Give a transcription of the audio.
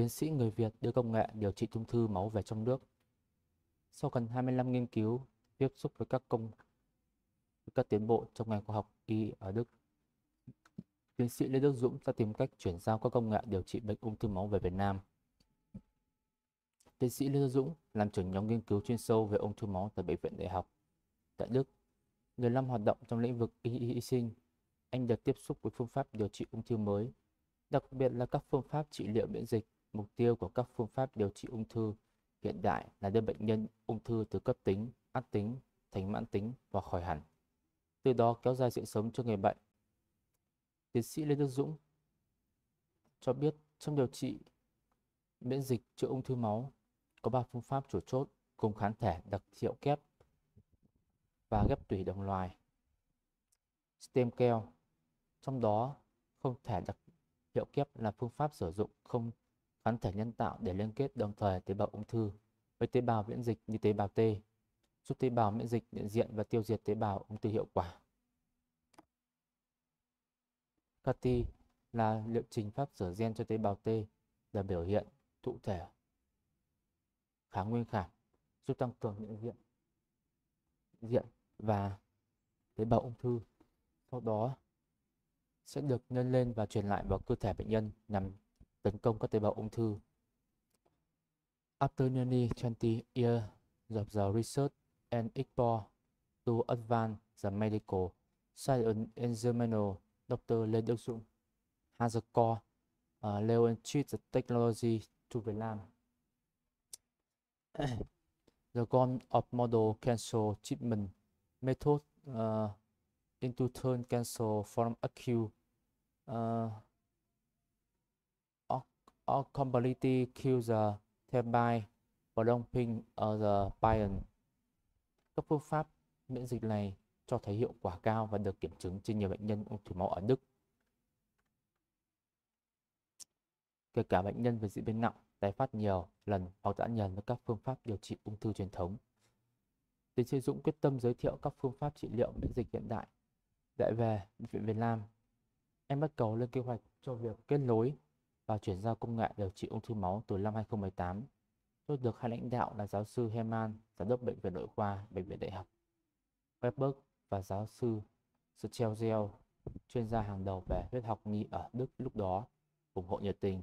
tiến sĩ người Việt đưa công nghệ điều trị ung thư máu về trong nước. Sau gần 25 nghiên cứu, tiếp xúc với các tiến bộ trong ngành khoa học y ở Đức, tiến sĩ Lê Đức Dũng đã tìm cách chuyển giao các công nghệ điều trị bệnh ung thư máu về Việt Nam. Tiến sĩ Lê Đức Dũng làm trưởng nhóm nghiên cứu chuyên sâu về ung thư máu tại Bệnh viện Đại học tại Đức. 15 hoạt động trong lĩnh vực y sinh, anh được tiếp xúc với phương pháp điều trị ung thư mới, đặc biệt là các phương pháp trị liệu miễn dịch. Mục tiêu của các phương pháp điều trị ung thư hiện đại là đưa bệnh nhân ung thư từ cấp tính, ác tính thành mãn tính và khỏi hẳn, từ đó kéo dài sự sống cho người bệnh. Tiến sĩ Lê Đức Dũng cho biết trong điều trị miễn dịch chữa ung thư máu có 3 phương pháp chủ chốt gồm kháng thể đặc hiệu kép và ghép tủy đồng loài stem cell. Trong đó, không thể đặc hiệu kép là phương pháp sử dụng không kháng thể nhân tạo để liên kết đồng thời tế bào ung thư với tế bào miễn dịch như tế bào T, giúp tế bào miễn dịch nhận diện và tiêu diệt tế bào ung thư hiệu quả. CAR-T là liệu trình pháp sửa gen cho tế bào T để biểu hiện thụ thể kháng nguyên khảm, giúp tăng cường nhận diện và tế bào ung thư. Sau đó sẽ được nhân lên và truyền lại vào cơ thể bệnh nhân nhằm tấn công các tế bào ung thư. After nearly 20 years of the research and explore to advance the medical science in Germany, Dr. Lê Đức Dũng has a core launches the technology to Vietnam. The goal of model cancer treatment method into turn cancer from acute or completely kill the thereby prolonging the patient. Các phương pháp miễn dịch này cho thấy hiệu quả cao và được kiểm chứng trên nhiều bệnh nhân ung thư máu ở Đức, kể cả bệnh nhân với diễn biến nặng, tái phát nhiều lần hoặc đã nhầm với các phương pháp điều trị ung thư truyền thống. Tiến sĩ Dũng quyết tâm giới thiệu các phương pháp trị liệu miễn dịch hiện đại để về Bệnh viện Việt Nam. Em bắt đầu lên kế hoạch cho việc kết nối và chuyển giao công nghệ điều trị ung thư máu từ năm 2018. Tôi được hai lãnh đạo là giáo sư Hermann, giám đốc bệnh viện nội khoa Bệnh viện Đại học Freiburg và giáo sư Stelzel, chuyên gia hàng đầu về huyết học nhi ở Đức lúc đó, ủng hộ nhiệt tình.